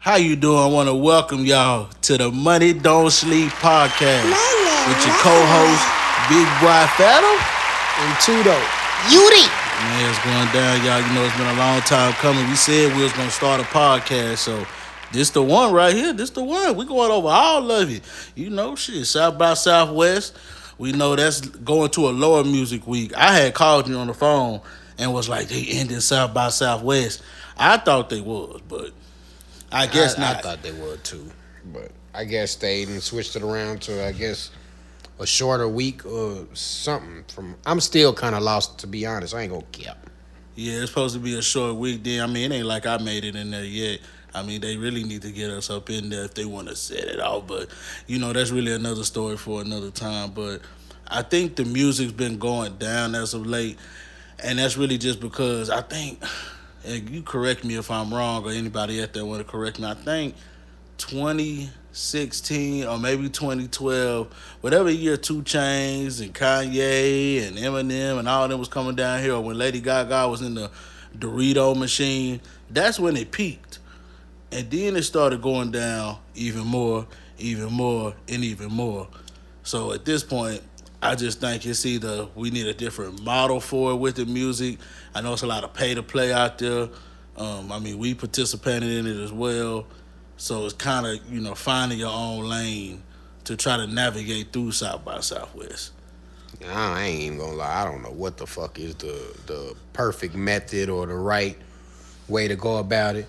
How you doing? I want to welcome y'all to the Money Don't Sleep podcast with your co-host, Big Boy Phantom. And Tudo. Yuri. Man, it's going down, y'all. You know, it's been a long time coming. We said we was going to start a podcast, so this the one right here. This the one. We going over all of it. You know, shit, South by Southwest. We know that's going to a lower music week. I had called you on the phone and was like, they ended South by Southwest. I thought they was, but I guess not. I thought they would too, but I guess they even switched it around to a shorter week or something. I'm still kind of lost, to be honest. I ain't gonna cap. Yeah, it's supposed to be a short week. Then I mean, it ain't like I made it in there yet. I mean, they really need to get us up in there if they want to set it out. But you know, that's really another story for another time. But I think the music's been going down as of late, and that's really just because I think. And you correct me if I'm wrong, or anybody out there want to correct me. I think 2016 or maybe 2012, whatever year 2 Chainz and Kanye and Eminem and all of them was coming down here, or when Lady Gaga was in the Dorito machine, that's when it peaked. And then it started going down even more, and even more. So at this point, I just think it's either we need a different model for it with the music. I know it's a lot of pay to play out there. I mean, we participated in it as well. So it's kind of, finding your own lane to try to navigate through South by Southwest. I ain't even gonna lie. I don't know what the fuck is the perfect method or the right way to go about it.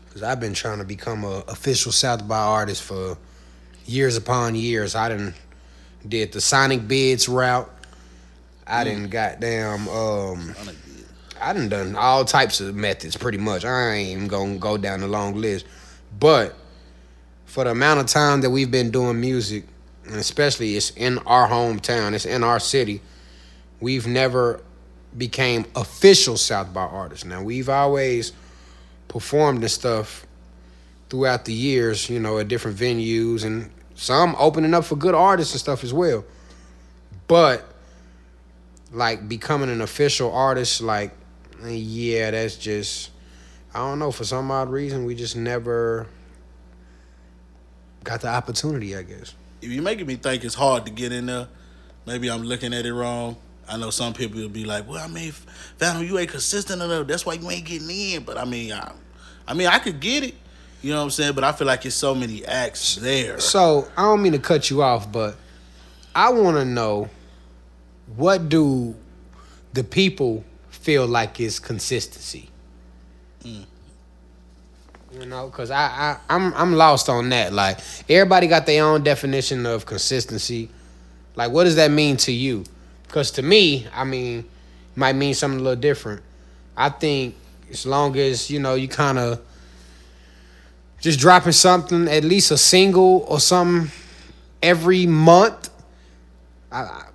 Because I've been trying to become a official South by artist for years upon years. Did the Sonic Bids route. I done done all types of methods pretty much. I ain't even gonna go down the long list. But for the amount of time that we've been doing music, and especially it's in our hometown, it's in our city, we've never became official South by artists. Now, we've always performed and stuff throughout the years, at different venues, and some opening up for good artists and stuff as well. But, like, becoming an official artist, that's just, I don't know, for some odd reason, we just never got the opportunity, I guess. If you're making me think it's hard to get in there, maybe I'm looking at it wrong. I know some people will be like, well, Phantom, you ain't consistent enough. That's why you ain't getting in. But, I could get it. You know what I'm saying? But I feel like it's so many acts there. So, I don't mean to cut you off, but I want to know, what do the people feel like is consistency? Because I'm lost on that. Like, everybody got their own definition of consistency. Like, what does that mean to you? Because to me, it might mean something a little different. I think as long as, you kind of just dropping something, at least a single or something every month,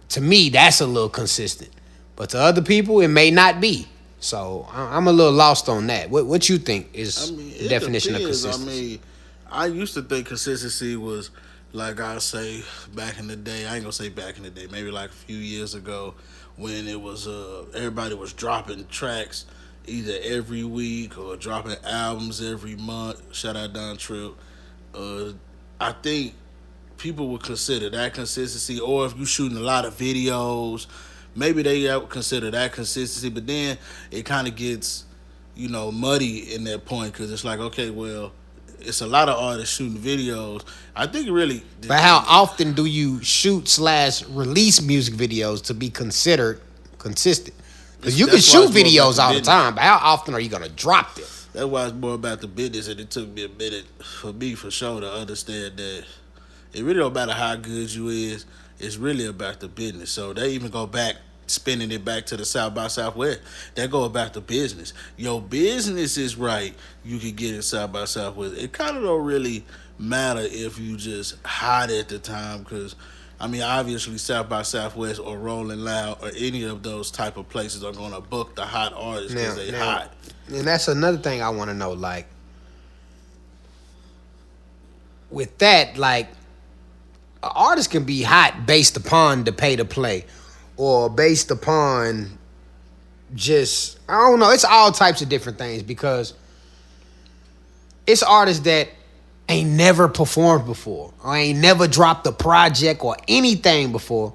to me, that's a little consistent. But to other people, it may not be. So I'm a little lost on that. What you think is the definition of consistency? I used to think consistency was, like I say, back in the day. I ain't gonna say back in the day. Maybe like a few years ago, when it was everybody was dropping tracks either every week or dropping albums every month. Shout out Don Tripp. I think people would consider that consistency, or if you shooting a lot of videos, maybe they would consider that consistency. But then it kind of gets, muddy in that point, because it's like, okay, well, it's a lot of artists shooting videos. I think it really. But how often do you shoot/release music videos to be considered consistent? Because you can shoot videos all the time, but how often are you going to drop them? That's why it's more about the business, and it took me a minute for me, for sure, to understand that it really don't matter how good you is. It's really about the business. So they even go back, spinning it back to the South by Southwest. They go about the business. Your business is right, you can get in South by Southwest. It kind of don't really matter if you just hot at the time, because obviously South by Southwest or Rolling Loud or any of those type of places are going to book the hot artists because they hot. And that's another thing I want to know. Like, with that, like, an artist can be hot based upon the pay to play, or based upon just, I don't know, it's all types of different things, because it's artists that ain't never performed before or ain't never dropped a project or anything before,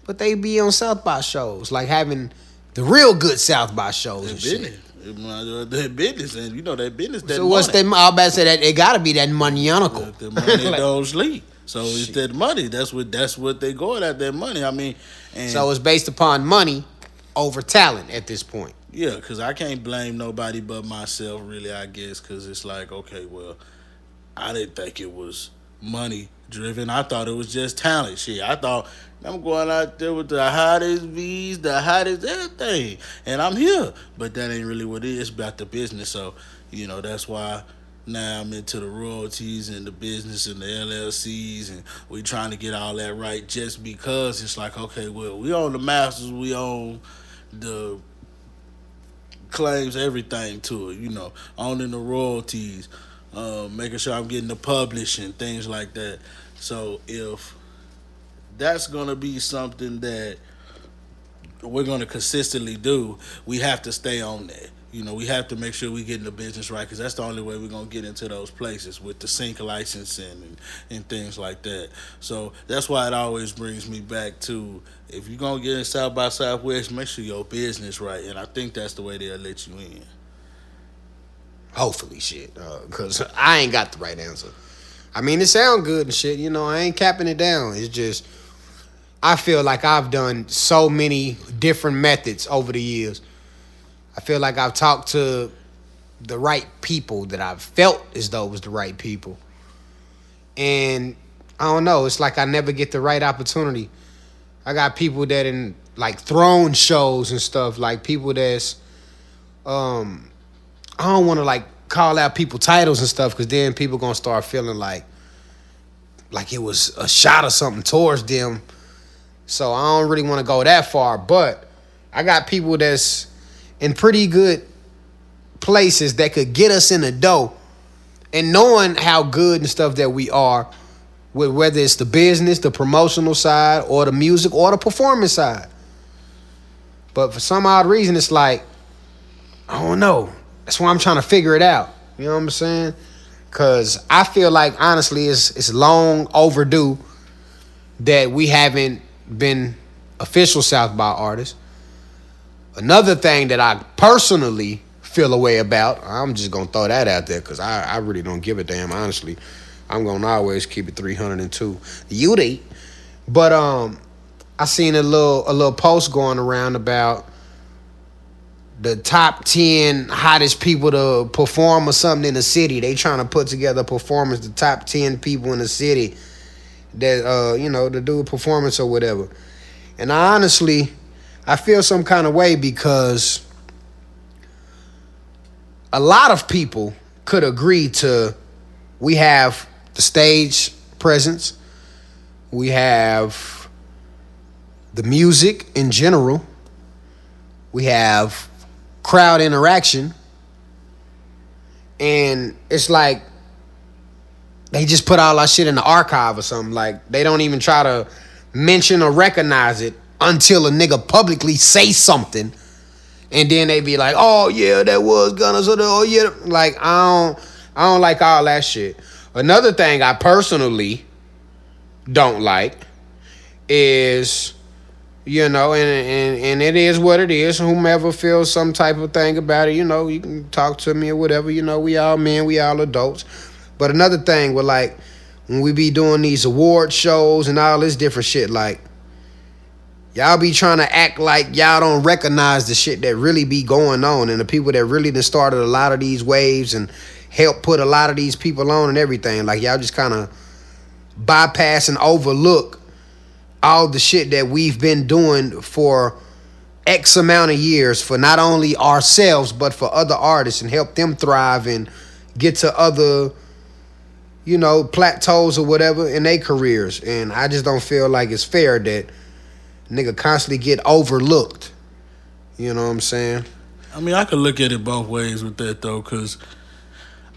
but they be on South by shows, like having the real good South by shows and shit. Their business, and you know that business. That So what's that? I was about to say that it got to be that money-unical. The money don't sleep. So it's that money. That's what they going at. That money. I mean, and so it's based upon money over talent at this point. Yeah, because I can't blame nobody but myself, really. I guess because it's like, okay, well, I didn't think it was money driven. I thought it was just talent. Shit, I thought I'm going out there with the hottest V's, the hottest everything, and I'm here. But that ain't really what it is. It's about the business. So that's why. Now I'm into the royalties and the business and the LLCs, and we trying to get all that right just because it's like, okay, well, we own the masters, we own the claims, everything to it, owning the royalties, making sure I'm getting the publishing, things like that. So if that's going to be something that we're going to consistently do, we have to stay on that. We have to make sure we getting the business right, because that's the only way we're going to get into those places with the sync licensing and things like that. So that's why it always brings me back to, if you're going to get in South by Southwest, make sure your business right. And I think that's the way they'll let you in. Hopefully, shit. Because I ain't got the right answer. I mean, it sound good and shit. I ain't capping it down. It's just, I feel like I've done so many different methods over the years. I feel like I've talked to the right people that I've felt as though was the right people. And I don't know, it's like I never get the right opportunity. I got people that in like throne shows and stuff, like people that's I don't want to like call out people titles and stuff, because then people gonna start feeling like it was a shot or something towards them. So I don't really want to go that far, but I got people that's in pretty good places that could get us in the dough, and knowing how good and stuff that we are, with whether it's the business, the promotional side, or the music, or the performance side. But for some odd reason, it's like, I don't know. That's why I'm trying to figure it out. You know what I'm saying? Because I feel like, honestly, it's long overdue that we haven't been official South by artists. Another thing that I personally feel a way about, I'm just going to throw that out there because I really don't give a damn, honestly. I'm going to always keep it 302. You date. But I seen a little post going around about the top 10 hottest people to perform or something in the city. They trying to put together a performance, the top 10 people in the city that, to do a performance or whatever. And I feel some kind of way because a lot of people could agree to, we have the stage presence, we have the music in general, we have crowd interaction, and it's like they just put all our shit in the archive or something. Like, they don't even try to mention or recognize it until a nigga publicly say something, and then they be like, oh yeah, that was Gunners, or oh yeah, like I don't like all that shit. Another thing I personally don't like is, and it is what it is. Whomever feels some type of thing about it, you can talk to me or whatever. We all men, we all adults. But another thing with, like, when we be doing these award shows and all this different shit, like, y'all be trying to act like y'all don't recognize the shit that really be going on, and the people that really done started a lot of these waves and helped put a lot of these people on and everything. Like, y'all just kind of bypass and overlook all the shit that we've been doing for X amount of years for not only ourselves, but for other artists, and help them thrive and get to other, plateaus or whatever in their careers. And I just don't feel like it's fair that nigga constantly get overlooked. You know what I'm saying? I mean, I could look at it both ways with that, though, because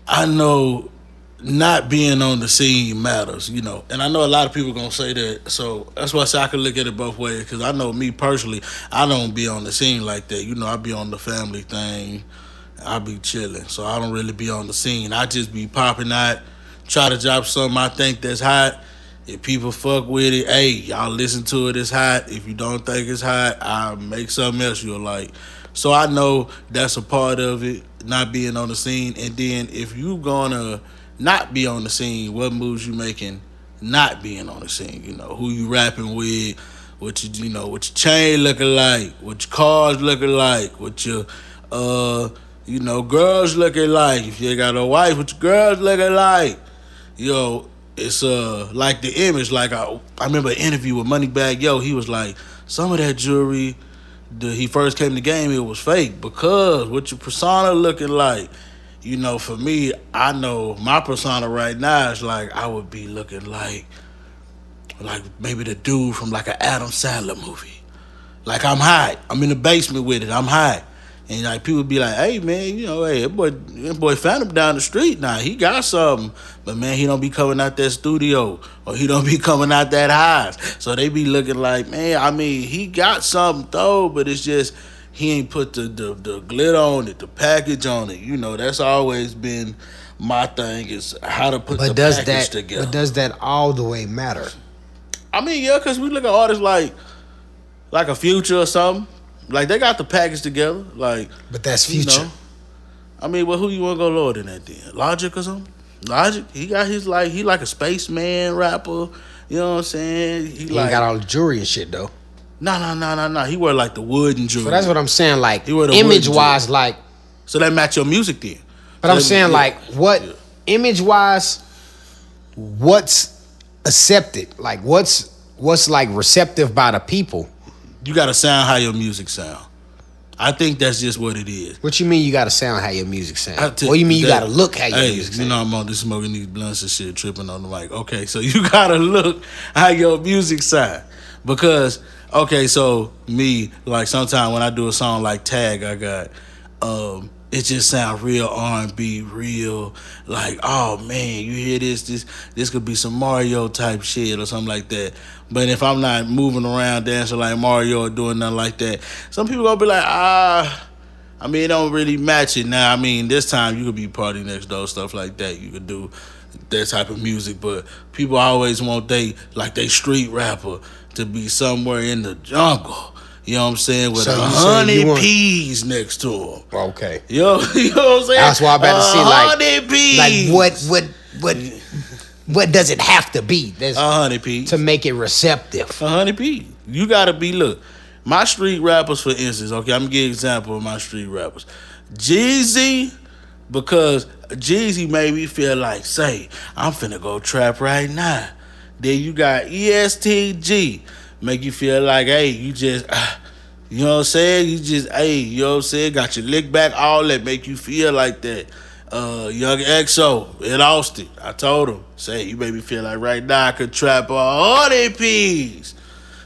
I know not being on the scene matters, and I know a lot of people gonna say that, so that's why I say I can look at it both ways, because I know me personally, I don't be on the scene like that. I be on the family thing I be chilling, so I don't really be on the scene. I just be popping out, try to drop something I think that's hot. If people fuck with it, hey, y'all listen to it, it's hot. If you don't think it's hot, I'll make something else you'll like. So I know that's a part of it, not being on the scene. And then if you gonna not be on the scene, what moves you making not being on the scene? You know, who you rapping with, what your chain looking like, what your cars looking like, what your girls looking like. If you ain't got a wife, what your girls looking like. It's like the image. Like I remember an interview with Moneybagg Yo. He was like, some of that jewelry, he first came to the game, it was fake because what your persona looking like. For me, I know my persona right now is like I would be looking like maybe the dude from like an Adam Sandler movie. Like I'm high. I'm in the basement with it. I'm high. And like people be like, hey man, hey, that boy Phantom down the street now. He got something. But man, he don't be coming out that studio. Or he don't be coming out that highs. So they be looking like, man, I mean, he got something though, but it's just he ain't put the glitter on it, the package on it. That's always been my thing is how to put package together. But does that all the way matter? I mean, yeah, because we look at artists like a Future or something. Like, they got the package together. Like, but that's Future. I mean, well, who you want to go lower than that then? Logic or something? Logic, he got his, he like a spaceman rapper. You know what I'm saying? He ain't got all the jewelry and shit, though. No. He wear, like, the wooden jewelry. So that's what I'm saying, like, image-wise, like... So that match your music then. But I'm saying, what... Yeah. Image-wise, what's accepted? Like, what's like, receptive by the people? You gotta sound how your music sound. I think that's just what it is. What you mean you gotta sound how your music sound? What you mean you gotta look how your music sound? I'm on this smoking these blunts and shit, tripping on the mic. Okay, so you gotta look how your music sound. Because, okay, so me, like sometimes when I do a song like Tag, I got it just sound real R&B, real like, oh man, you hear this could be some Mario type shit or something like that. But if I'm not moving around dancing like Mario or doing nothing like that, some people gonna be like, I mean, it don't really match it. Now, I mean, this time you could be Party Next Door, stuff like that. You could do that type of music, but people always want they street rapper to be somewhere in the jungle. You know what I'm saying? With 100 peas next to him. Okay. You know what I'm saying? That's why I'm about to see, 100 peas. Like, what does it have to be? 100 peas. To make it receptive. 100 peas. You got to be, look, my street rappers, for instance, okay, I'm going to give an example of my street rappers. Jeezy, because Jeezy made me feel like, say, I'm finna go trap right now. Then you got ESTG. Make you feel like, hey, you just, you know what I'm saying? You just, hey, you know what I'm saying? Got your lick back, all that, make you feel like that. Young XO in Austin, I told him, say, you made me feel like right now I could trap all they peas.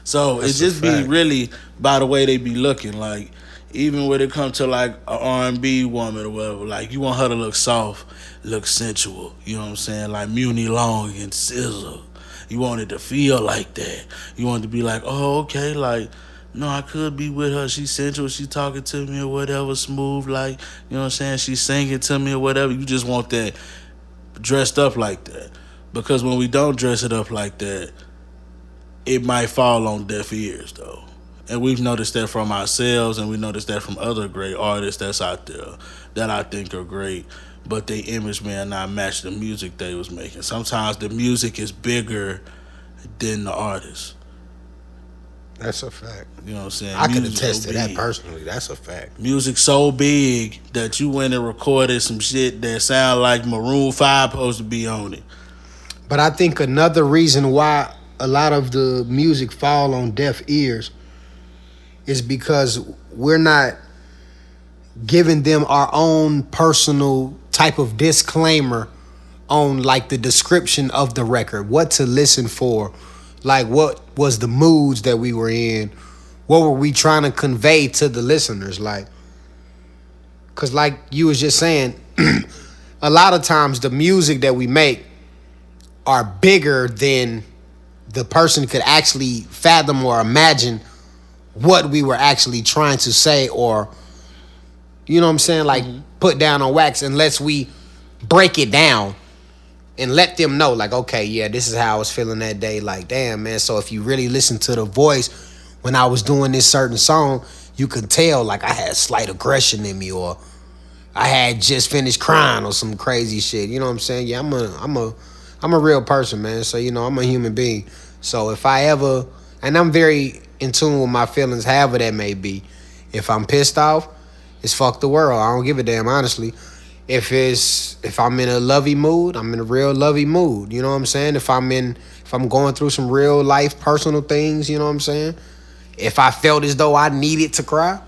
So it just be really by the way they be looking. Like, even when it comes to like an R&B woman or whatever, like you want her to look soft, look sensual. You know what I'm saying? Like Muni Long and SZA. You want it to feel like that. You want it to be like, oh, okay, like, no, I could be with her. She's sensual. She talking to me or whatever, smooth, like, you know what I'm saying? She's singing to me or whatever. You just want that dressed up like that. Because when we don't dress it up like that, it might fall on deaf ears, though. And we've noticed that from ourselves, and we noticed that from other great artists that's out there that I think are great. But they image may not match the music they was making. Sometimes the music is bigger than the artist. That's a fact. You know what I'm saying? I can attest to that personally. That's a fact. Music so big that you went and recorded some shit that sound like Maroon 5 supposed to be on it. But I think another reason why a lot of the music fall on deaf ears is because we're not giving them our own personal type of disclaimer on like the description of the record, what to listen for, like what was the moods that we were in, what were we trying to convey to the listeners, like, because like you was just saying, a lot of times the music that we make are bigger than the person could actually fathom or imagine what we were actually trying to say or You know what I'm saying? Like put down on wax unless we break it down and let them know, like, okay, yeah, this is how I was feeling that day. Like, damn, man. So if you really listen to the voice when I was doing this certain song, you could tell like I had slight aggression in me, or I had just finished crying or some crazy shit. You know what I'm saying? Yeah, I'm a real person, man. So, you know, I'm a human being. So if I ever, and I'm very in tune with my feelings, however that may be. If I'm pissed off, it's fuck the world. I don't give a damn, honestly. If I'm in a lovey mood, I'm in a real lovey mood. You know what I'm saying? If I'm going through some real life personal things, you know what I'm saying? If I felt as though I needed to cry,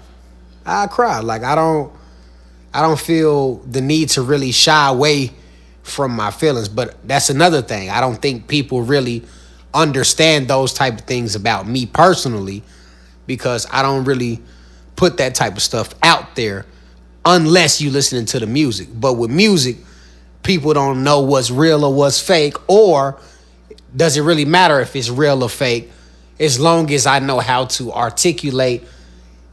I cry. Like I don't feel the need to really shy away from my feelings. But that's another thing. I don't think people really understand those type of things about me personally, because I don't really put that type of stuff out there unless you listening to the music. But with music, people don't know what's real or what's fake, or does it really matter if it's real or fake, as long as I know how to articulate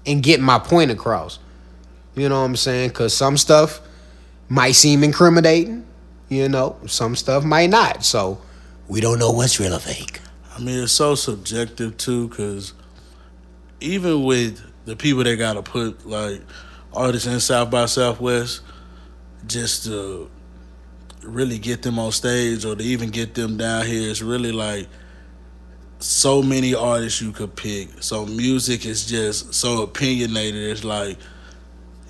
and get my point across. You know what I'm saying? Because some stuff might seem incriminating, you know, some stuff might not. So we don't know what's real or fake. I mean, it's so subjective too, because even with the people that gotta put like artists in South by Southwest just to really get them on stage or to even get them down here, it's really like so many artists you could pick. So music is just so opinionated. It's like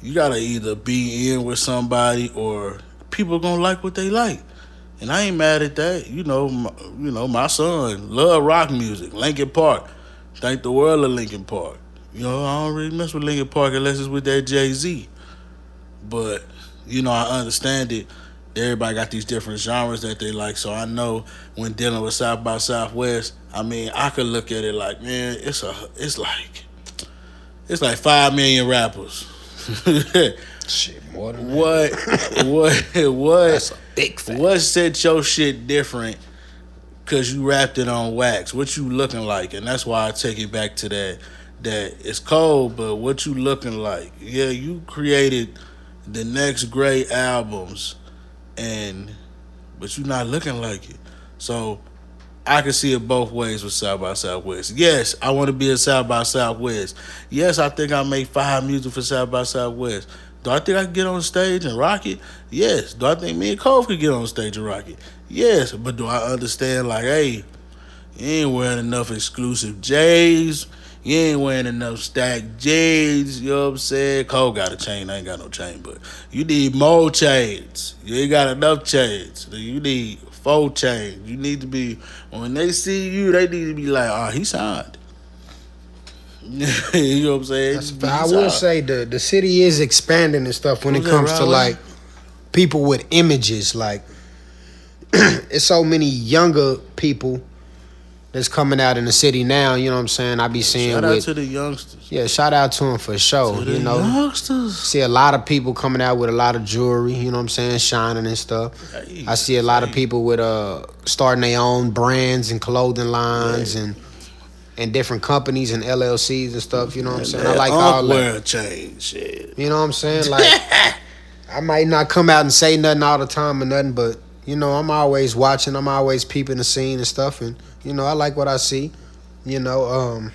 you gotta either be in with somebody or people gonna like what they like. And I ain't mad at that. You know, my son love rock music. Linkin Park. Think the world of Linkin Park. You know, I don't really mess with Linkin Park unless it's with that Jay-Z. But, you know, I understand it. Everybody got these different genres that they like. So I know when dealing with South by Southwest, I mean, I could look at it like, man, it's like 5 million rappers. Shit, more than what That's a big fact. What set your shit different because you rapped it on wax? What you looking like? And that's why I take it back to that it's cold, but what you looking like? Yeah, you created the next great albums, but you not looking like it. So I can see it both ways with South by Southwest. Yes, I want to be a South by Southwest. Yes, I think I make fire music for South by Southwest. Do I think I can get on stage and rock it? Yes. Do I think me and Cove could get on stage and rock it? Yes. But do I understand, like, hey, you ain't wearing enough exclusive J's. You ain't wearing enough stacked J's. You know what I'm saying? Cole got a chain. I ain't got no chain. But you need more chains. You ain't got enough chains. You need 4 chains. You need to be, when they see you, they need to be like, oh, he signed. You know what I'm saying? I will say the city is expanding and stuff when it comes to like people with images. Like it's so many younger people that's coming out in the city now. You know what I'm saying? I be seeing shout out to the youngsters. Yeah, shout out to them for sure. To you know, youngsters. See a lot of people coming out with a lot of jewelry. You know what I'm saying? Shining and stuff. I see a lot of people with starting their own brands and clothing lines and different companies and LLCs and stuff, you know what I'm saying? I like all that. Change shit. You know what I'm saying? Like, I might not come out and say nothing all the time or nothing, but, you know, I'm always watching. I'm always peeping the scene and stuff, and, you know, I like what I see. You know,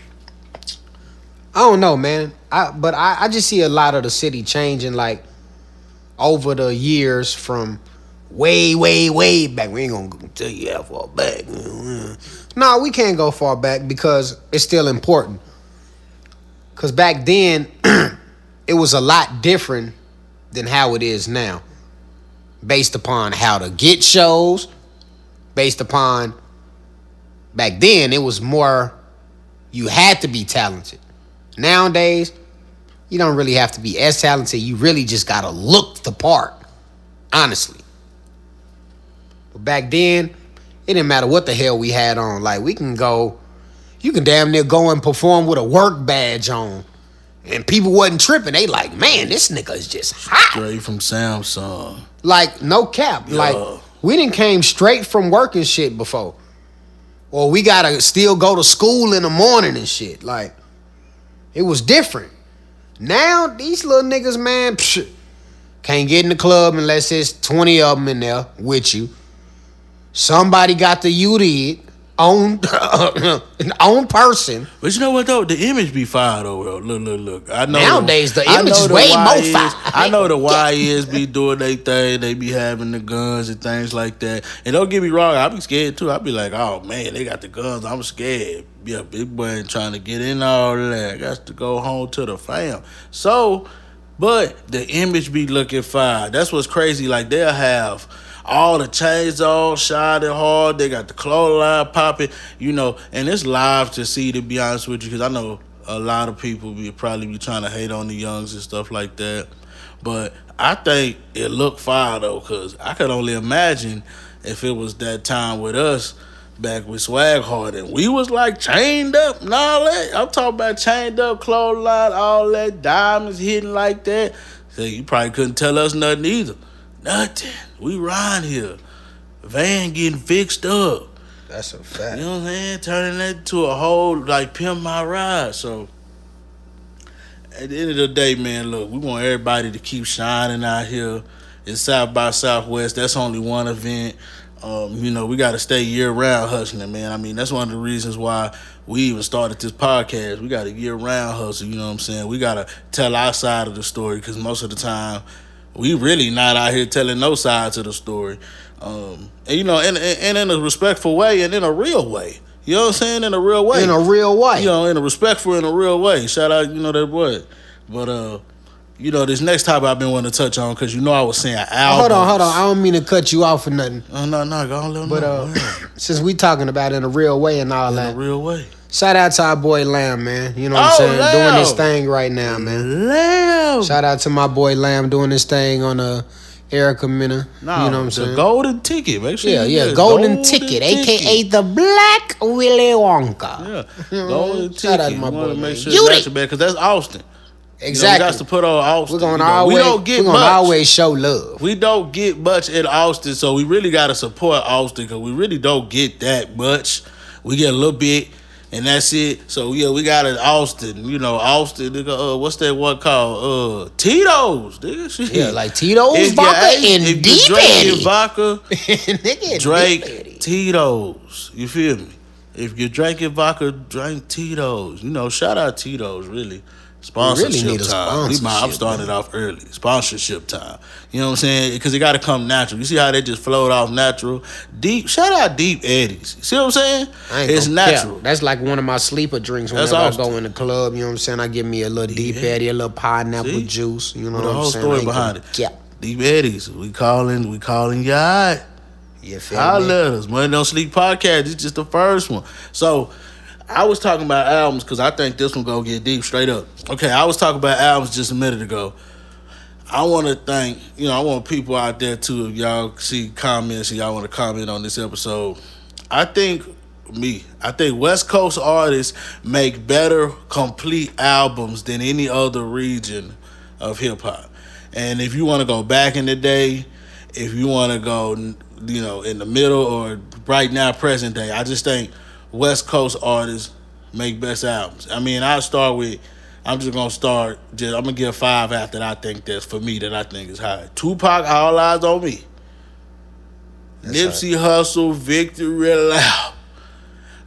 I don't know, man. But I just see a lot of the city changing, like, over the years from way, way, way back. We ain't gonna tell you how far back. No, we can't go far back because it's still important. Because back then, it was a lot different than how it is now. Based upon how to get shows, based upon, back then, it was more, you had to be talented. Nowadays, you don't really have to be as talented. You really just gotta look the part, honestly. But back then, it didn't matter what the hell we had on. Like, you can damn near go and perform with a work badge on. And people wasn't tripping. They like, man, this nigga is just hot. Straight from Samsung. Like, no cap. Yeah. Like, we done came straight from work and shit before. Or we gotta still go to school in the morning and shit. Like, it was different. Now these little niggas, man, can't get in the club unless it's 20 of them in there with you. Somebody got the you did on person. But you know what though? The image be fire though. Look. I know nowadays the image is way more fire. I know the YNs be doing their thing. They be having the guns and things like that. And don't get me wrong, I be scared too. I be like, oh man, they got the guns. I'm scared. Yeah, big boy ain't trying to get in all that. I got to go home to the fam. So, but the image be looking fire. That's what's crazy. Like they'll have all the chains all shining hard. They got the clothesline popping, and it's live to see, to be honest with you, because I know a lot of people probably be trying to hate on the youngs and stuff like that. But I think it looked fire, though, because I could only imagine if it was that time with us back with Swag Hard, and we was like chained up and all that. I'm talking about chained up, clothesline, all that, diamonds hitting like that. So you probably couldn't tell us nothing either. Nothing. We riding here. Van getting fixed up. That's a fact. You know what I'm saying? Turning that to a whole, like, pimp my ride. So, at the end of the day, man, look, we want everybody to keep shining out here. It's South by Southwest. That's only one event. We got to stay year-round hustling, man. I mean, that's one of the reasons why we even started this podcast. We got a year-round hustle, you know what I'm saying? We got to tell our side of the story because most of the time, we really not out here telling no sides of the story. And in a respectful way and in a real way. You know what I'm saying? In a real way. In a real way. In a respectful, in a real way. Shout out, that boy. But, this next topic I've been wanting to touch on because I was saying albums. Hold on. I don't mean to cut you off or nothing. No, go on, let But since we talking about in a real way and all that. In a real way. Shout out to our boy Lamb, man. You know what I'm saying? Lamb. Doing his thing right now, man. Lamb. Shout out to my boy Lamb doing his thing on Erica Mena. Nah, you know what I'm saying? The golden ticket. Make sure golden ticket, a.k.a. the Black Willy Wonka. Yeah, golden ticket. Shout out to my boy. Make sure that's because that's Austin. Exactly. We got to put on Austin. We're gonna always show love. We don't get much in Austin, so we really got to support Austin because we really don't get that much. We get a little bit. And that's it. So, we got it Austin. Austin, nigga, what's that one called? Tito's, nigga. Shit. Yeah, like Tito's vodka and deep drinking vodka, nigga, drink Tito's. You feel me? If you're drinking vodka, drink Tito's. Shout out Tito's, really. Sponsorship really need a time. I'm starting off early. Sponsorship time. You know what I'm saying? Because it got to come natural. You see how they just flowed off natural? Deep. Shout out Deep Eddies. See what I'm saying? It's natural. Care. That's like one of my sleeper drinks whenever I go in the club. You know what I'm saying? I give me a little Deep Eddy, a little pineapple juice. You know what I'm saying? The whole story behind it. Yeah. Deep Eddies. We calling y'all. You feel Holla me? at us. Money Don't Sleep podcast. It's just the first one. So, I was talking about albums because I think this one gonna get deep straight up. Okay, I was talking about albums just a minute ago. I want to thank, I want people out there too. If y'all see comments and y'all want to comment on this episode, I think West Coast artists make better complete albums than any other region of hip hop. And if you want to go back in the day, if you want to go, in the middle or right now, present day, I just think West Coast artists make best albums. I mean, I'm just going to give 5 after that I think that's for me that I think is high. Tupac, All Eyes on Me. That's Nipsey Hussle, Victory Loud.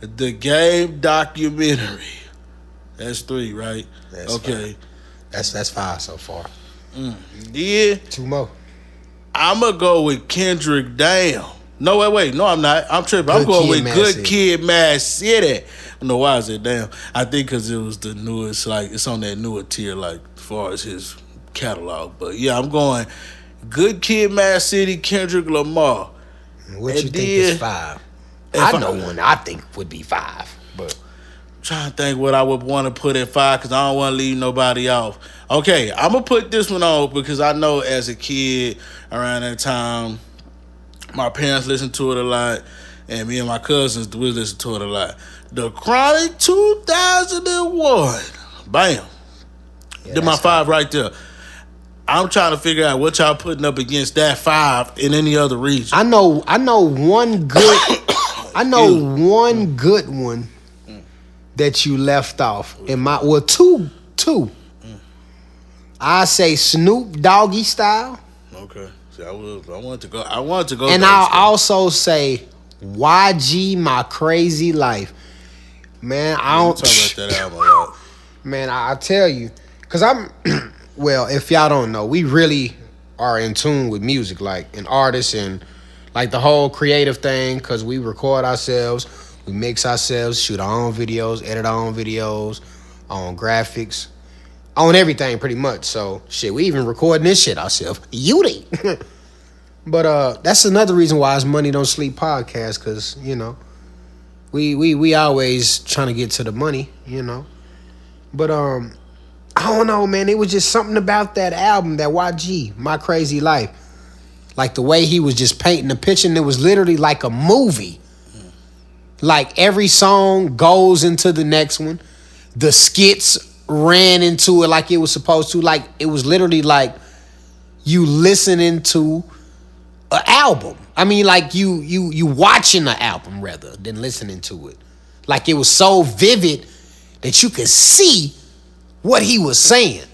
The Game documentary. That's 3, right? That's okay. 5. That's 5 so far. Yeah. 2 more. I'm going to go with Kendrick Damn. No, wait. No, I'm not. I'm tripping. I'm going with Good Kid, Mad City. I don't know why I said damn. I think because it was the newest, like, it's on that newer tier, like, as far as his catalog. But, yeah, I'm going Good Kid, Mad City, Kendrick Lamar. What you think is 5? I know one I think would be 5, but I'm trying to think what I would want to put at 5 because I don't want to leave nobody off. Okay, I'm going to put this one on because I know as a kid around that time, my parents listened to it a lot, and me and my cousins, we listened to it a lot. The Chronic 2001. Bam. Yeah, Did my 5 right there. I'm trying to figure out what y'all putting up against that 5 in any other region. I know one good one good one that you left off. In my two. I say Snoop Doggy style. Okay. See, I wanted to go. I wanted to go. And I'll also say YG My Crazy Life. Man, I don't talk about that album a lot. Man, I tell you, cause I'm well, if y'all don't know, we really are in tune with music, like an artist and like the whole creative thing, cause we record ourselves, we mix ourselves, shoot our own videos, edit our own videos, on graphics, on everything pretty much. So shit, we even recording this shit ourselves. Beauty. But that's another reason why it's Money Don't Sleep podcast, cause you know, we always trying to get to the money, you know. But I don't know, man. It was just something about that album, that YG, My Crazy Life. Like the way he was just painting the picture, and it was literally like a movie. Like every song goes into the next one. The skits ran into it like it was supposed to. Like it was literally like you listening to an album. I mean, like you watching the album rather than listening to it. Like it was so vivid that you could see what he was saying.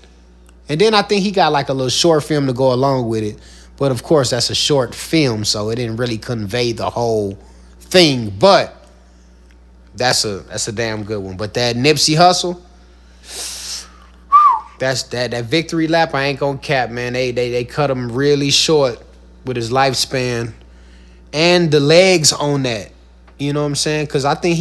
And then I think he got like a little short film to go along with it. But of course, that's a short film, so it didn't really convey the whole thing. But that's a damn good one. But that Nipsey Hussle, that's that victory lap. I ain't gonna cap, man. They cut him really short with his lifespan and the legs on that. You know what I'm saying? Because I think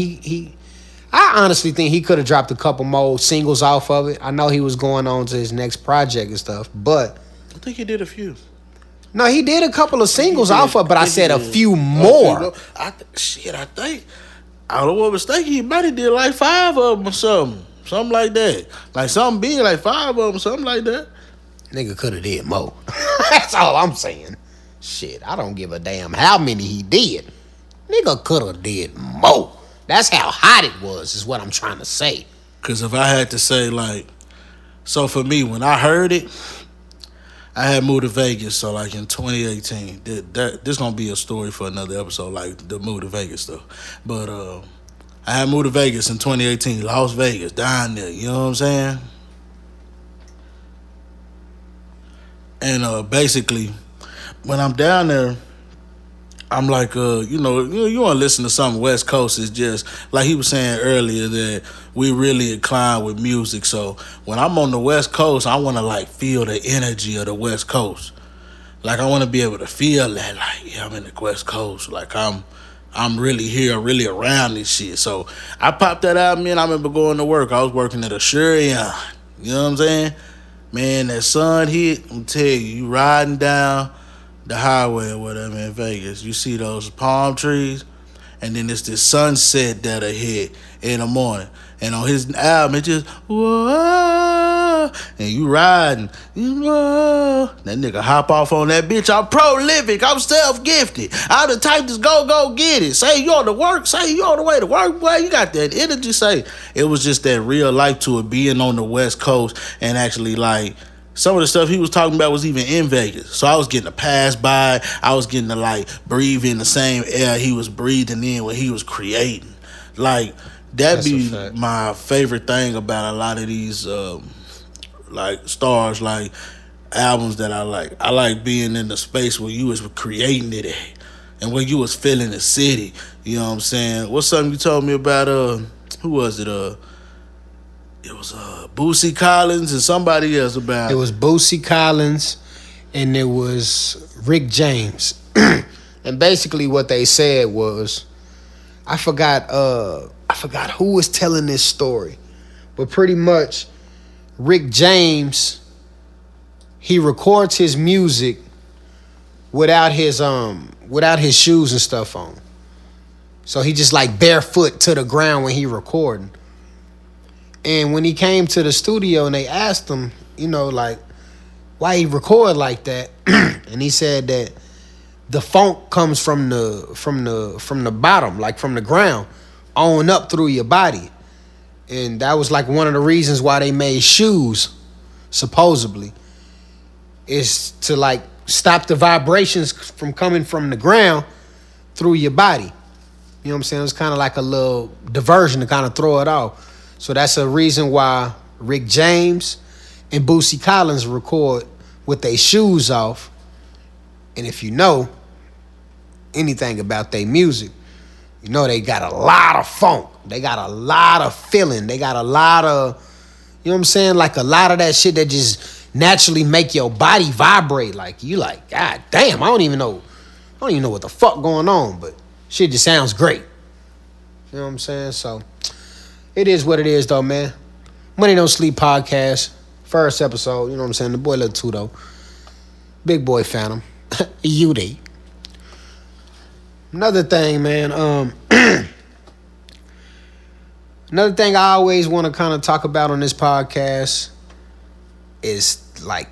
I honestly think he could have dropped a couple more singles off of it. I know he was going on to his next project and stuff, but I think he did a few. No, he did a couple of singles off of it, but I said a few more. I think, I don't know what mistake, he might have did like 5 of them or something. Something like that. Like something big, like 5 of them, something like that. Nigga could have did more. That's all I'm saying. Shit, I don't give a damn how many he did. Nigga could have did more. That's how hot it was, is what I'm trying to say. Because if I had to say, like, so for me, when I heard it, I had moved to Vegas, so like in 2018. This gonna be a story for another episode, like the move to Vegas stuff. But I had moved to Vegas in 2018, Las Vegas, down there, you know what I'm saying? And basically, when I'm down there, I'm like, you want to listen to something West Coast. Is just like he was saying earlier that we really incline with music. So when I'm on the West Coast, I want to like feel the energy of the West Coast. Like I want to be able to feel that, like, yeah, I'm in the West Coast. Like I'm really here, really around this shit. So I popped that album in. I remember going to work. I was working at a Shurion. You know what I'm saying? Man, that sun hit. I'm telling you, you riding down the highway or whatever in Vegas, you see those palm trees, and then it's this sunset that'll hit in the morning. And on his album, it just, whoa, and you riding, whoa. That nigga hop off on that bitch. I'm prolific, I'm self-gifted. I'm the type to go get it. Say you on the work, say you on the way to work, boy, you got that energy. Say, it was just that real life to it, being on the West Coast and actually like, some of the stuff he was talking about was even in Vegas. So I was getting to pass by. I was getting to like breathe in the same air he was breathing in when he was creating. Like that'd be my favorite thing about a lot of these like stars, like albums that I like. I like being in the space where you was creating it at and where you was feeling the city. You know what I'm saying? What's something you told me about who was it? It was Boosie Collins and somebody else about. It was Boosie Collins and it was Rick James. And basically what they said was, I forgot who was telling this story. But pretty much Rick James, he records his music without his shoes and stuff on. So he just like barefoot to the ground when he recording. And when he came to the studio and they asked him, you know, like, why he record like that, and he said that the funk comes from the bottom, like from the ground, on up through your body. And that was like one of the reasons why they made shoes, supposedly, is to like stop the vibrations from coming from the ground through your body. You know what I'm saying? It was kind of like a little diversion to kind of throw it off. So that's a reason why Rick James and Boosie Collins record with their shoes off. And if you know anything about their music, you know they got a lot of funk. They got a lot of feeling. They got a lot of, you know what I'm saying? Like a lot of that shit that just naturally make your body vibrate. Like you like, God damn, I don't even know what the fuck going on, but shit just sounds great. You know what I'm saying? So it is what it is though, man. Money Don't Sleep podcast. First episode, you know what I'm saying? The boy Lil Tudo. Big Boy Phantom. UD. Another thing, man. Another thing I always want to kind of talk about on this podcast is like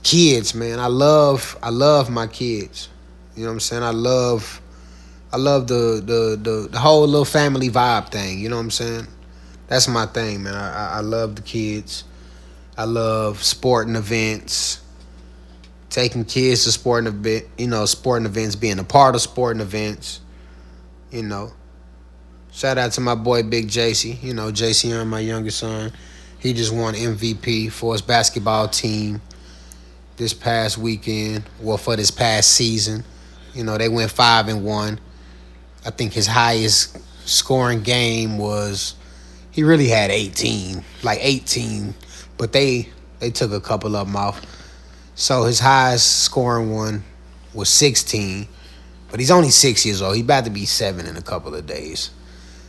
kids, man. I love my kids. You know what I'm saying? I love the whole little family vibe thing. You know what I'm saying? That's my thing, man. I love the kids. I love sporting events. Taking kids to sporting events, being a part of sporting events, you know. Shout out to my boy Big JC. You know, JC, my youngest son. He just won MVP for his basketball team this past weekend, or for this past season. You know, they went 5-1. I think his highest scoring game was, he really had 18, but they took a couple of them off. So his highest scoring one was 16, but he's only 6 years old. He's about to be 7 in a couple of days.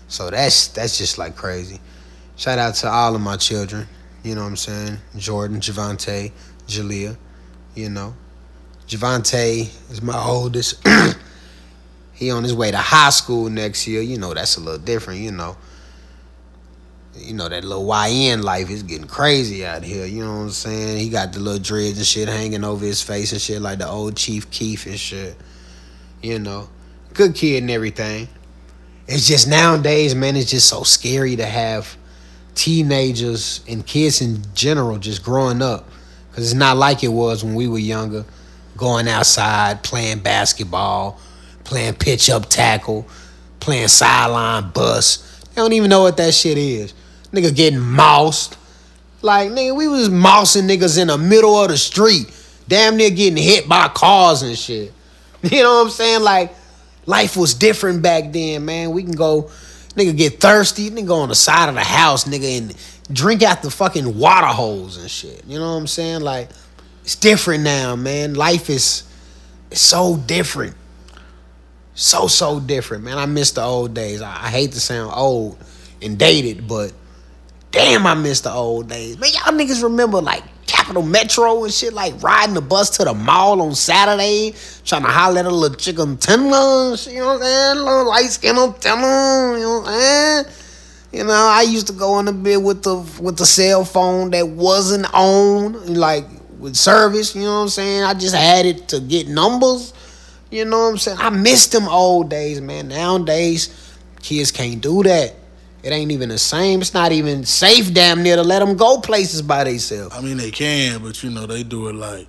So that's just like crazy. Shout out to all of my children. You know what I'm saying? Jordan, Javante, Jalea. You know, Javante is my oldest. He on his way to high school next year. You know, that's a little different, you know. You know, that little YN life is getting crazy out here. You know what I'm saying? He got the little dreads and shit hanging over his face and shit like the old Chief Keef and shit. You know, good kid and everything. It's just nowadays, man, it's just so scary to have teenagers and kids in general just growing up. Because it's not like it was when we were younger, going outside, playing basketball, playing pitch-up tackle, playing sideline bus. They don't even know what that shit is. Nigga getting moused. Like, nigga, we was mousing niggas in the middle of the street. Damn near getting hit by cars and shit. You know what I'm saying? Like, life was different back then, man. We can go, nigga get thirsty, nigga go on the side of the house, nigga, and drink out the fucking water holes and shit. You know what I'm saying? Like, it's different now, man. Life is so different. So different, man. I miss the old days. I hate to sound old and dated, but damn, I miss the old days. Man, y'all niggas remember, like, Capital Metro and shit, like, riding the bus to the mall on Saturday, trying to holler at a little chicken tenders, you know what I'm saying? A little light skin tender, you know what I'm saying? You know, I used to go on the bed with the cell phone that wasn't on, like, with service, you know what I'm saying? I just had it to get numbers. You know what I'm saying? I miss them old days, man. Nowadays, kids can't do that. It ain't even the same. It's not even safe damn near to let them go places by themselves. I mean, they can, but, you know, they do it like,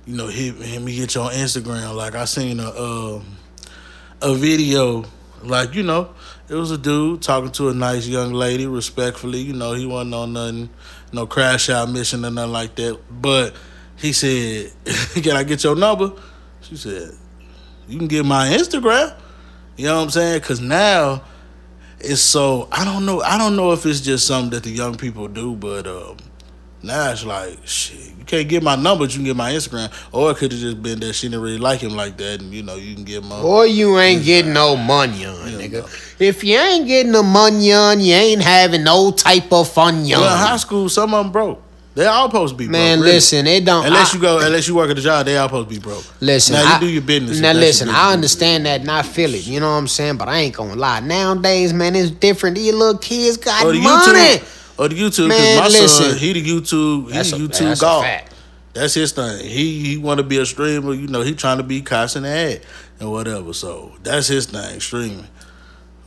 you know, hit me get you on Instagram. Like, I seen a video, like, you know, it was a dude talking to a nice young lady, respectfully. You know, he wasn't on nothing, no crash out mission or nothing like that. But he said, can I get your number? She said, you can get my Instagram. You know what I'm saying? Because now it's so, I don't know if it's just something that the young people do, but now it's like, shit, you can't get my number, but you can get my Instagram. Or it could have just been that she didn't really like him like that, and, you know, you can get my... Or you ain't getting no money on, nigga. Know. If you ain't getting the money on, you ain't having no type of fun, young. Well, in high school, some of them broke. They all supposed to be broke. Man, really. Listen, it don't... Unless you work at a job, they all supposed to be broke. Listen, now you do your business. Now listen, I understand that and I feel it. You know what I'm saying? But I ain't gonna lie. Nowadays, man, it's different. These little kids got money. Or the YouTube, because my son, he the YouTube golf. That's his thing. He want to be a streamer. You know, he trying to be Carson ad and whatever. So that's his thing, streaming.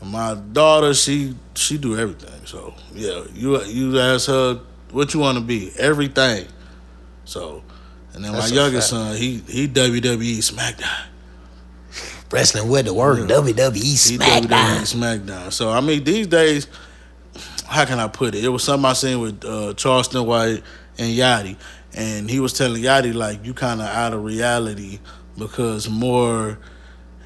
My daughter, she do everything. So yeah, you ask her what you want to be, everything. So, and then that's my youngest son, he WWE SmackDown. Wrestling with the word WWE SmackDown. WWE SmackDown. So I mean, these days, how can I put it? It was something I seen with Charleston White and Yachty, and he was telling Yachty like you kind of out of reality because more.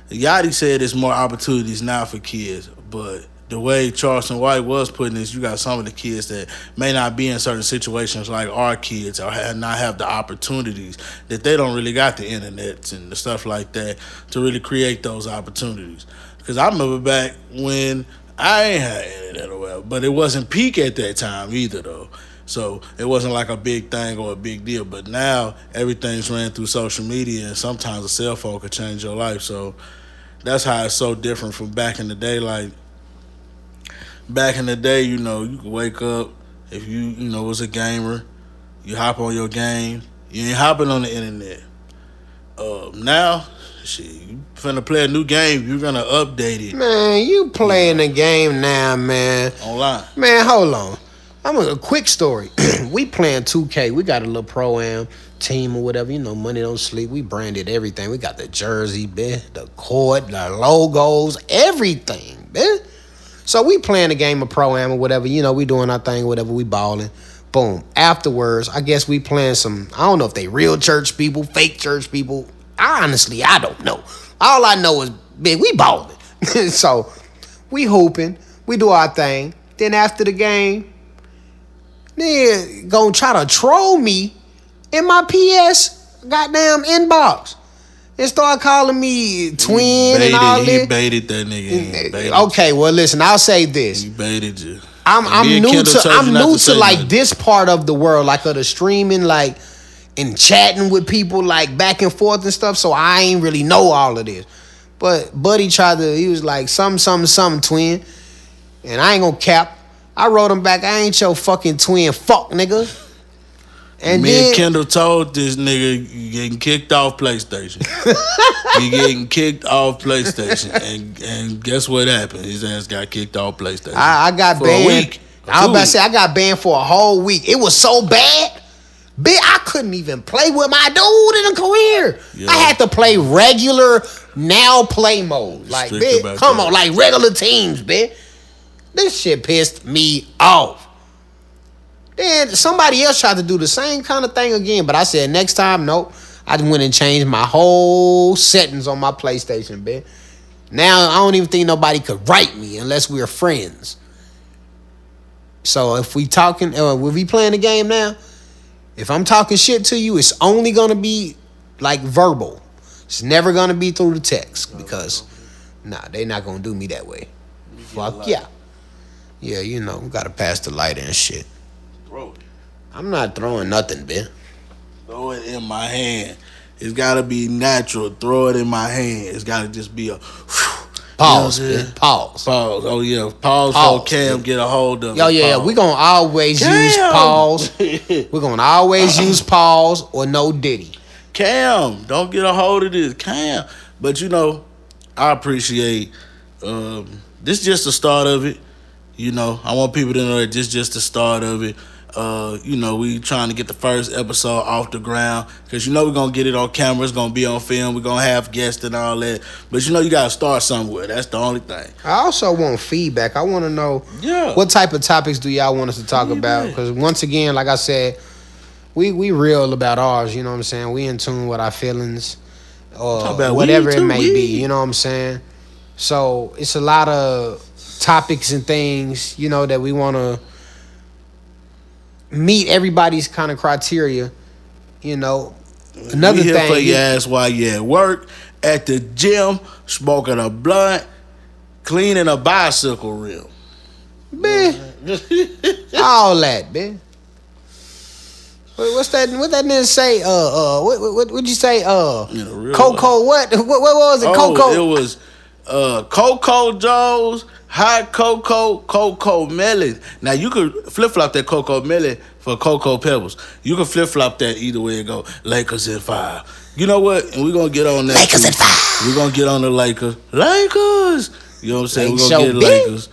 Yachty said there's more opportunities now for kids, but the way Charleston White was putting this, you got some of the kids that may not be in certain situations like our kids or not have the opportunities that they don't really got the internet and the stuff like that to really create those opportunities. Because I remember back when I ain't had internet or whatever, but it wasn't peak at that time either though. So it wasn't like a big thing or a big deal. But now everything's ran through social media, and sometimes a cell phone could change your life. So that's how it's so different from back in the day. Like back in the day, you know, you could wake up if you know was a gamer, you hop on your game. You ain't hopping on the internet. Now, shit, you finna play a new game, you're gonna update it. Man, you playing the game now, man. Online. Man, hold on. I'm a quick story. We playing 2K. We got a little pro-am team or whatever. You know, money don't sleep. We branded everything. We got the jersey, man, the court, the logos, everything, man. So we playing the game of pro-am or whatever. You know, we doing our thing or whatever. We balling. Boom. Afterwards, I guess we playing some, I don't know if they real church people, fake church people. Honestly, I don't know. All I know is, man, we balling. So we hooping. We do our thing. Then after the game, they gonna try to troll me in my PS goddamn inbox and start calling me twin and all that. He baited that nigga. Okay, well listen, I'll say this. He baited you. I'm new to like this part of the world, like of the streaming, like and chatting with people like back and forth and stuff. So I ain't really know all of this. But Buddy he was like something twin, and I ain't gonna cap. I wrote him back, I ain't your fucking twin, fuck nigga. And Me and Kendall told this nigga you getting kicked off PlayStation. You getting kicked off PlayStation, and guess what happened? His ass got kicked off PlayStation. I got for banned. A week. I was about to say I got banned for a whole week. It was so bad. Bitch, I couldn't even play with my dude in a career. Yeah. I had to play regular now play mode. Like, bitch, come on, like regular teams, bitch. This shit pissed me off. Then somebody else tried to do the same kind of thing again, but I said next time, nope. I just went and changed my whole settings on my PlayStation, bitch. Now I don't even think nobody could write me unless we are friends. So if we playing the game now, if I'm talking shit to you, it's only gonna be like verbal. It's never gonna be through the text because they not gonna do me that way. Fuck yeah. Yeah, you know, we gotta pass the lighter and shit. Throw it. I'm not throwing nothing, bitch. Throw it in my hand. It's gotta be natural. Throw it in my hand. It's gotta just be a pause, bitch. Pause. Oh yeah, pause so Cam get a hold of it. Yeah. We gonna always use pause. We're gonna always use pause or no Diddy. Cam, don't get a hold of this, Cam. But you know, I appreciate this. Just the start of it. You know, I want people to know that this just the start of it. You know, we trying to get the first episode off the ground because you know we're gonna get it on camera. It's gonna be on film. We're gonna have guests and all that. But you know, you gotta start somewhere. That's the only thing. I also want feedback. I want to know what type of topics do y'all want us to talk about? Because once again, like I said, we real about ours. You know what I'm saying? We in tune with our feelings or whatever it may be. You know what I'm saying? So it's a lot of topics and things, you know, that we want to meet everybody's kind of criteria, you know. Another thing. For your ass while you at work, at the gym, smoking a blunt, cleaning a bicycle rim. Man, all that, man. What's that? What that nigga say? What'd you say? Coco. What was it? Coco. It was Coco Joe's hot cocoa melon. Now you could flip flop that cocoa melon for Cocoa Pebbles. You can flip flop that either way it go. Lakers in 5. You know what? And we're gonna get on that. Lakers in 5. We're gonna get on the Lakers. You know what I'm saying? We're gonna get Lakers.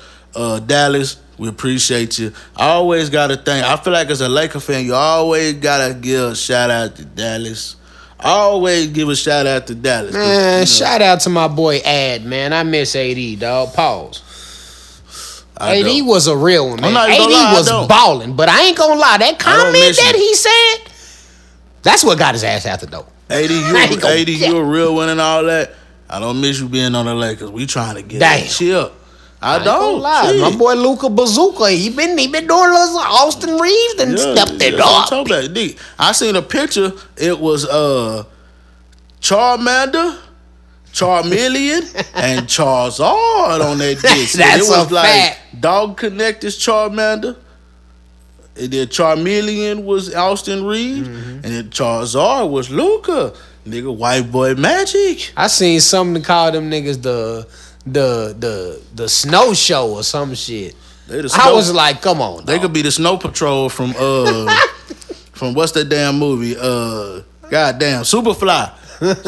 Dallas, we appreciate you. I always gotta thank. I feel like as a Laker fan, you always gotta give a shout out to Dallas. I always give a shout out to Dallas. Man, shout out to my boy Ad, man. I miss AD, dog. Pause. AD was a real one, man. AD was balling, but I ain't gonna lie. That comment that he said, that's what got his ass out the door. AD, you a real one and all that. I don't miss you being on the Lakers. We trying to get that chip. I don't lie. Shit. My boy Luka Bazooka, he been doing little Austin Reeves and stepped it up. I seen a picture. It was Charmander, Charmeleon, and Charizard on that disc. That's it was a like fact. Dog Connect is Charmander. And then Charmeleon was Austin Reeves, and then Charizard was Luka. Nigga, white boy magic. I seen something to call them niggas the snow show or some shit. I was like, come on. They could be the Snow Patrol from from what's that damn movie? Goddamn Superfly.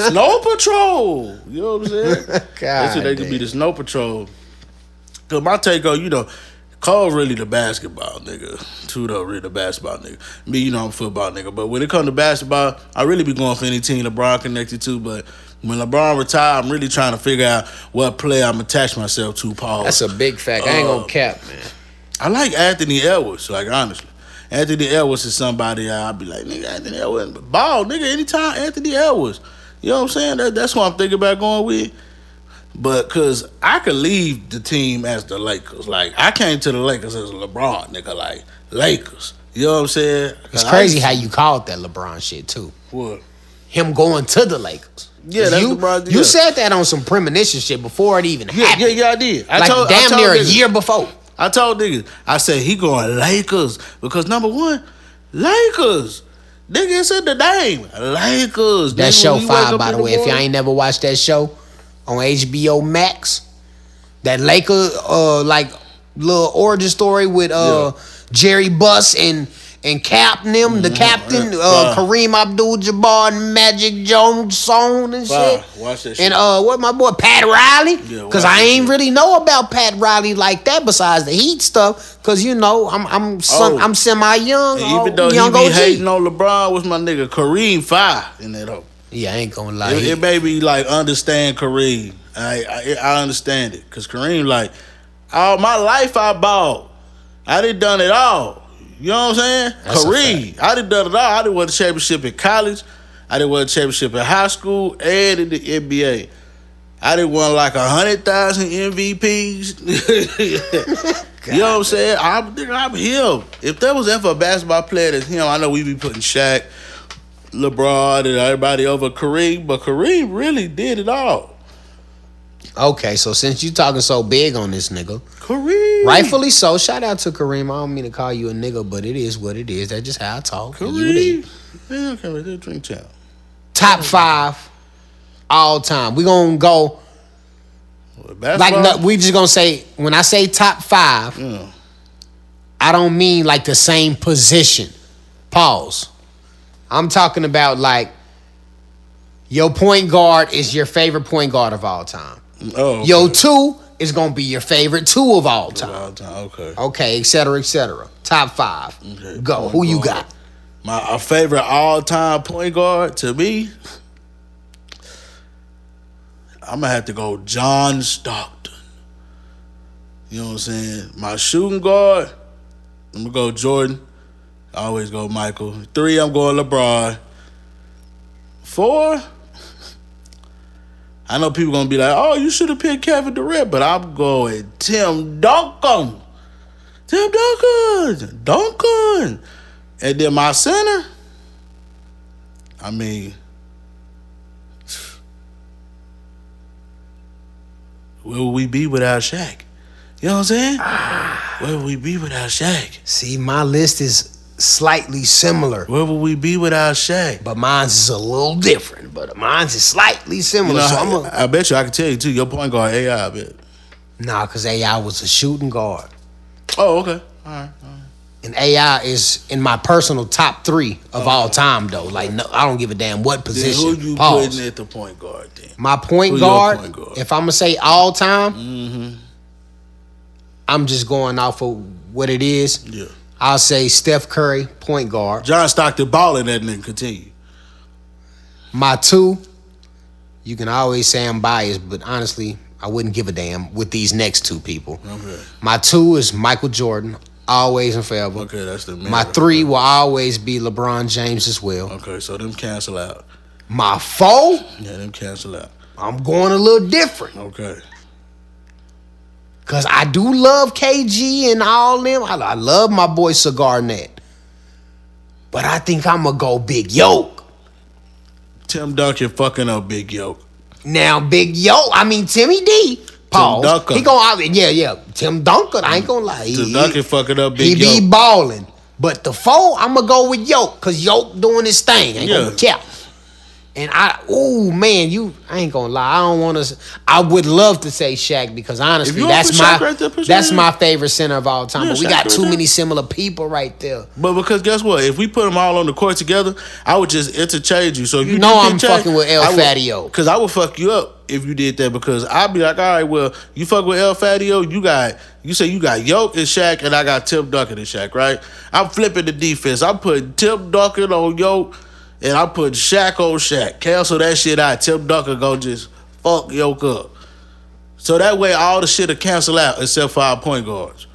Snow Patrol. You know what I'm saying? They could be the Snow Patrol. Cause my take on, Cole really the basketball nigga. Tudo really the basketball nigga. Me, I'm a football nigga. But when it comes to basketball, I really be going for any team LeBron connected to. But when LeBron retired, I'm really trying to figure out what player I'm attach myself to, Paul. That's a big fact. I ain't gonna cap, man. I like Anthony Edwards, like honestly. Anthony Edwards is somebody I'll be like, nigga, Anthony Edwards. Ball, nigga, anytime Anthony Edwards. You know what I'm saying? That's what I'm thinking about going with. But because I could leave the team as the Lakers. Like, I came to the Lakers as a LeBron, nigga. Like, Lakers. You know what I'm saying? It's crazy how you called that LeBron shit, too. What? Him going to the Lakers. Yeah, that's LeBron. You said that on some premonition shit before it even happened. Yeah, I did. I told near a year before. I told niggas. I said, he going Lakers. Because, number one, Lakers. Nigga, said the name. Lakers. That show fire, by the way. If y'all ain't never watched that show on HBO Max, that Laker little origin story with Jerry Buss and Cap them, the captain, Kareem Abdul-Jabbar and Magic Johnson and shit. Watch that shit. And what my boy Pat Riley? Because I ain't really know about Pat Riley like that besides the Heat stuff. Because I'm semi young. Even though he be hating on LeBron, was my nigga Kareem fire in that hoe. Yeah, I ain't gonna lie. It made me like understand Kareem. I understand it because Kareem, like, all my life I balled. I done it all. You know what I'm saying? That's Kareem, I done it all. I done won the championship in college. I done won the championship in high school and in the NBA. I done won like 100,000 MVPs. You know what I'm saying? I'm him. If there was ever a basketball player that's him, I know we be putting Shaq, LeBron, and everybody over Kareem, but Kareem really did it all. Okay, so since you talking so big on this nigga, Kareem, rightfully so. Shout out to Kareem. I don't mean to call you a nigga, but it is what it is. That's just how I talk. Kareem, man, okay, drink champ. Top 5 all time. We gonna go. Like we just gonna say when I say top 5, I don't mean like the same position. Pause. I'm talking about like your point guard is your favorite point guard of all time. Oh, okay. Your 2 is gonna be your favorite 2 of all time. Okay, et cetera, et cetera. Top 5. Okay, go. Who you got? My favorite all-time point guard to me, I'm gonna have to go John Stockton. You know what I'm saying? My shooting guard, I'm gonna go Jordan. I always go Michael. 3, I'm going LeBron. 4, I know people gonna be like, oh, you should have picked Kevin Durant, but I'm going Tim Duncan. Duncan. And then my center, I mean, where would we be without Shaq? You know what I'm saying? Where would we be without Shaq? See, my list is slightly similar. Where would we be without Shaq? But mine's is a little different. But mine's is slightly similar. I bet you I can tell you too. Your point guard AI, I bet. Nah, because AI was a shooting guard. Oh, okay. All right. And AI is in my personal top 3 of all time, though. Like, no, I don't give a damn what position. Then who you putting at the point guard then? My point guard, if I'm going to say all time, I'm just going off of what it is. Yeah. I'll say Steph Curry, point guard. John Stockton balling that nigga, continue. My 2, you can always say I'm biased, but honestly, I wouldn't give a damn with these next two people. Okay. My 2 is Michael Jordan, always and forever. Okay, that's the My 3 will always be LeBron James as well. Okay, so them cancel out. My 4, Yeah, them cancel out. I'm going a little different. Okay. Because I do love KG and all them. I love my boy Cigar Net. But I think I'm going to go Big Yoke. Tim Duncan fucking up Big Yoke. Now, Big Yoke, Timmy D. Pause. Tim Duncan. He going yeah. Tim Duncan, I ain't going to lie. Tim Duncan fucking up Big Yoke. He be Yoke. balling. But the 4, I'm going to go with Yoke. Because Yoke doing his thing. Ain't going to count. And I ain't gonna lie. I don't want to. I would love to say Shaq because honestly, that's my favorite center of all time. Yeah, but we got too many similar people right there. But because guess what? If we put them all on the court together, I would just interchange you. So if you know I'm fucking with El Fatio. Because I would fuck you up if you did that. Because I'd be like, all right, well, you fuck with El Fatio. You say you got Yoke and Shaq, and I got Tim Duncan and Shaq, right? I'm flipping the defense. I'm putting Tim Duncan on Yoke. And I put Shaq on Shaq. Cancel that shit out. Tim Duncan go just fuck Yoke up. So that way all the shit will cancel out except for our point guards.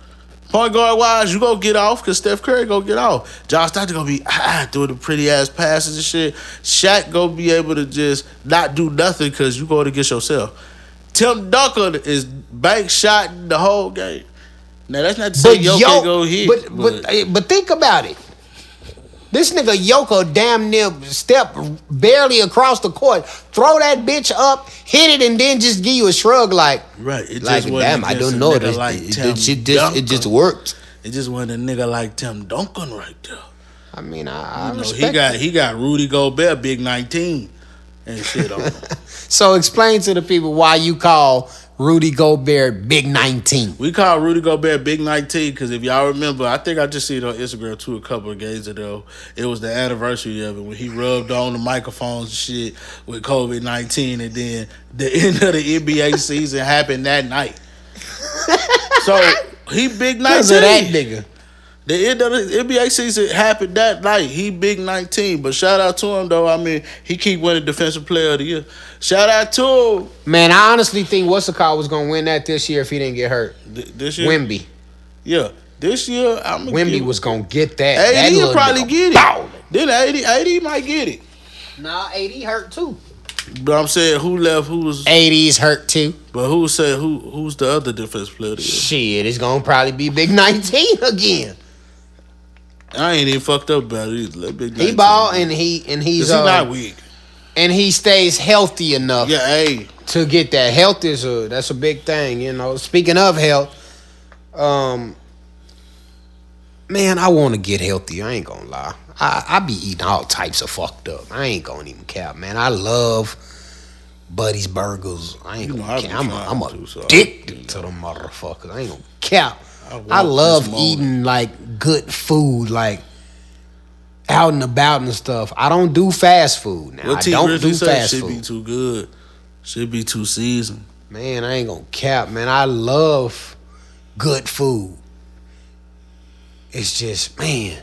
Point guard wise, you gonna get off because Steph Curry gonna get off. Josh Stockton gonna be doing the pretty ass passes and shit. Shaq gonna be able to just not do nothing because you going against yourself. Tim Duncan is bank shot the whole game. Now that's not to say Yoke can't go hit. But think about it. This nigga Yoko damn near step barely across the court, throw that bitch up, hit it, and then just give you a shrug like, right? It like just damn, I don't know. It just worked. It just wasn't a nigga like Tim Duncan right there. I mean, I respect he got Rudy Gobert big 19 and shit on him. So explain to the people why you call Rudy Gobert Big 19. We call Rudy Gobert Big 19 because if y'all remember, I think I just seen it on Instagram too a couple of days ago. It was the anniversary of it when he rubbed on the microphones and shit with COVID-19, and then the end of the NBA season happened that night. So he Big 19. Because of that nigga. The end of the NBA season happened that night. He Big 19. But shout out to him, though. I mean, he keep winning Defensive Player of the Year. Shout out to him. Man, I honestly think was going to win that this year if he didn't get hurt. This year? Wemby. Yeah. This year, Wemby was going to get that. 80 will probably get it. Then 80 might get it. Nah, 80 hurt too. But I'm saying who left, who's 80's hurt too. But who's the other Defensive Player of the Year? Shit, it's going to probably be Big 19 again. I ain't even fucked up about it either. Big 19. He ball and he's not weak. And he stays healthy enough. Yeah, to get that. Health that's a big thing, you know. Speaking of health, man, I want to get healthy. I ain't gonna lie. I be eating all types of fucked up. I ain't gonna even cap, man. I love Buddy's burgers. I ain't gonna cap. I'm addicted to them motherfuckers. I ain't gonna cap. I love eating like good food, like out and about and stuff. I don't do fast food now. I don't do fast food. Should be too good. Should be too seasoned. Man, I ain't gonna cap, man. I love good food. It's just, man.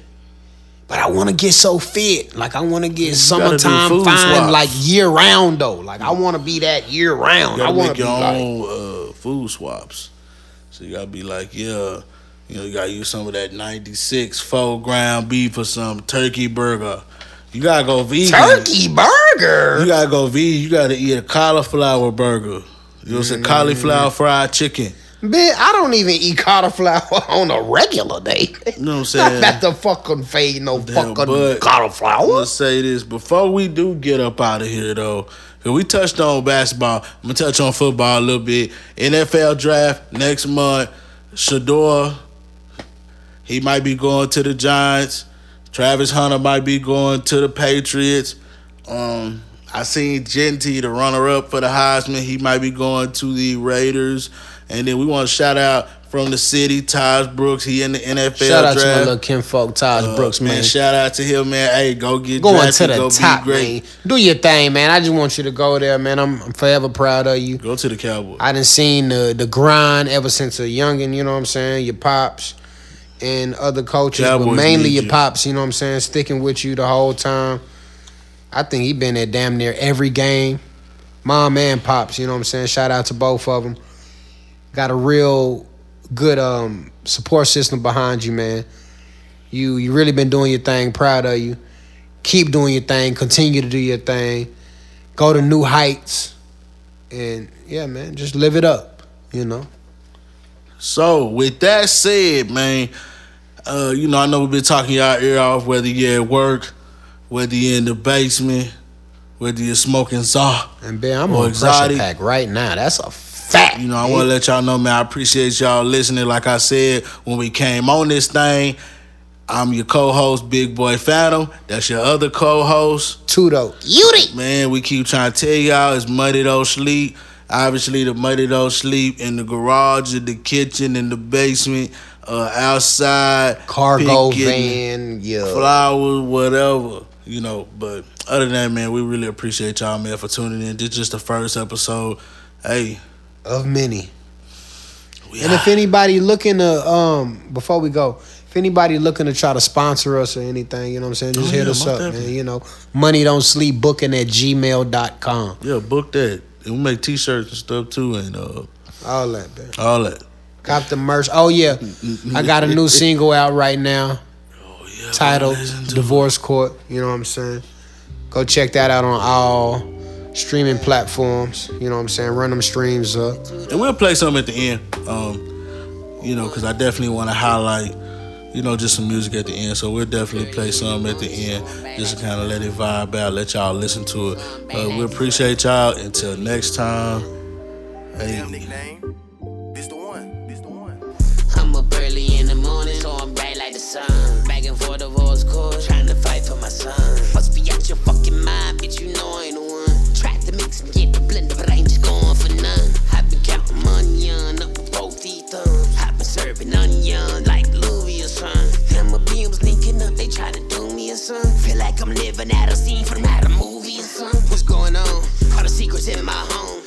But I want to get so fit. Like, I want to get summertime fine, like year round though. Like, I want to be that year round. I want to make your own food swaps. So you gotta be like, yeah, you gotta use some of that 96 full ground beef or some turkey burger. You gotta go vegan. Turkey burger? You gotta go vegan. You gotta eat a cauliflower burger. You know, some cauliflower fried chicken. Man, I don't even eat cauliflower on a regular day. You know what I'm saying? I'm not the fucking fade no fucking cauliflower. Let's say this. Before we do get up out of here, though, because we touched on basketball, I'm going to touch on football a little bit. NFL draft next month. Shador, he might be going to the Giants. Travis Hunter might be going to the Patriots. I seen Genty, the runner-up for the Heisman. He might be going to the Raiders. And then we want to shout out from the city, Taj Brooks. He in the NFL shout out draft. to my little kinfolk, Taj Brooks, man. Shout out to him, man. Hey, go get going drafted, to the go top, be great. man. Do your thing, man. I just want you to go there, man. I'm forever proud of you. Go to the Cowboys. I done seen the grind ever since a youngin', you know what I'm saying? Your pops and other coaches, Cowboys, but mainly your pops, you know what I'm saying? Sticking with you the whole time. I think he been at damn near every game. Mom and pops, you know what I'm saying? Shout out to both of them. Got a real good support system behind you, man. You really been doing your thing. Proud of you. Keep doing your thing. Continue to do your thing. Go to new heights. And yeah, man, just live it up, you know. So with that said, man, I know we've been talking y'all ear off, whether you're at work, whether you're in the basement, whether you're smoking Zaw And Ben, I'm or on exotic. pressure pack right now. That's a fact. I want to let y'all know, man, I appreciate y'all listening. Like I said, when we came on this thing, I'm your co-host, Big Boy Phantom. That's your other co-host, Tudo. Beauty. Man, we keep trying to tell y'all it's Muddy Don't Sleep. Obviously, the Muddy Don't Sleep in the garage, in the kitchen, in the basement, outside, Cargo picking, van, yeah. flowers, whatever. But other than that, man, we really appreciate y'all, man, for tuning in. This is just the first episode. Hey. Of many. And if anybody looking to, before we go, if anybody looking to try to sponsor us or anything, you know what I'm saying, just hit us up, definitely. Man. Money Don't Sleep booking at gmail.com. Yeah, book that. And we make t-shirts and stuff too, and all that, man. All that. Got the merch. Oh yeah, I got a new single out right now. Titled Divorce Court. You know what I'm saying? Go check that out on all streaming platforms. You know what I'm saying? Run them streams up. And we'll play some at the end. Because I definitely want to highlight, just some music at the end. So we'll definitely play some at the end, just to kind of let it vibe out, let y'all listen to it. We appreciate y'all. Until next time. Hey. I'm up early in the morning, so I'm bright like the sun. Back and forth divorce court, trying to fight for my son. Must be out your fucking mind, bitch, you know I ain't the one. Tried to mix and get the blender, but I ain't just going for none. I've been counting money on up with both these thumbs. I've been serving onion like Louis or son. And my beams linking up, they try to do me or son. Feel like I'm living out a scene from out a movie or son. What's going on? All the secrets in my home.